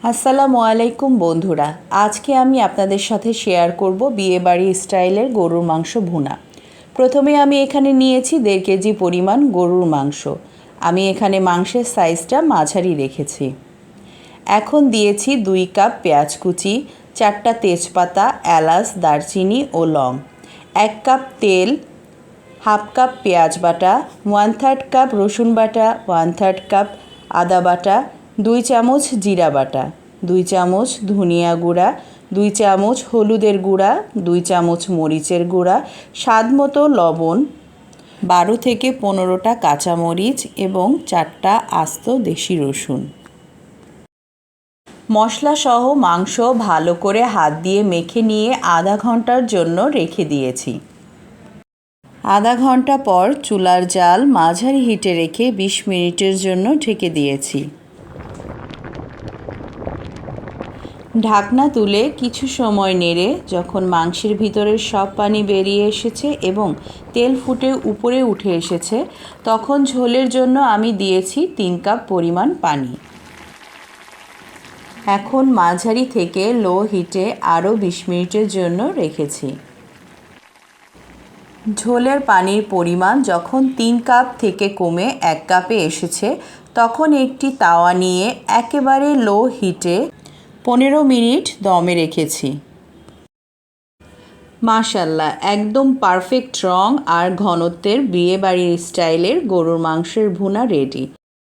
আসসালামু আলাইকুম বন্ধুরা, আজকে আমি আপনাদের সাথে শেয়ার করব বিয়েবাড়ি স্টাইলের গরুর মাংস ভুনা। প্রথমে আমি এখানে নিয়েছি 1.5 কেজি পরিমাণ গরুর মাংস। আমি এখানে মাংসের সাইজটা মাঝারি রেখেছি। এখন দিয়েছি 2 কাপ পেঁয়াজ কুচি, 4টা তেজপাতা, এলাচ, দারচিনি ও লং, 1 কাপ তেল, হাফ কাপ পেঁয়াজ বাটা, 1/3 কাপ রসুন বাটা, 1/3 কাপ আদা বাটা, 2 চামচ জিরা বাটা, 2 চামচ ধনিয়া গুঁড়া, 2 চামচ হলুদের গুঁড়া, 2 চামচ মরিচের গুঁড়া, স্বাদ মতো লবণ, 12 থেকে 15টা কাঁচামরিচ এবং 4টা আস্ত দেশি রসুন। মশলাসহ মাংস ভালো করে হাত দিয়ে মেখে নিয়ে আধা ঘন্টার জন্য রেখে দিয়েছি। আধা ঘন্টা পর চুলার জাল মাঝারি হিটে রেখে 20 মিনিটের জন্য ঢেকে দিয়েছি। ঢাকনা তুলে কিছু সময় নেড়ে যখন মাংসের ভিতরের সব পানি বেরিয়ে এসেছে এবং তেল ফুটে উপরে উঠে এসেছে, তখন ঝোলের জন্য আমি দিয়েছি 3 কাপ পরিমাণ পানি। এখন মাঝারি থেকে লো হিটে আরও 20 মিনিটের জন্য রেখেছি। ঝোলের পানির পরিমাণ যখন 3 কাপ থেকে কমে 1 কাপে এসেছে, তখন একটি তাওয়া নিয়ে একেবারে লো হিটে 15 মিনিট দমে রেখেছি। মাশাআল্লাহ, একদম পারফেক্ট রং আর ঘনত্বের বিয়েবাড়ির স্টাইলের গরুর মাংসের ভুনা রেডি।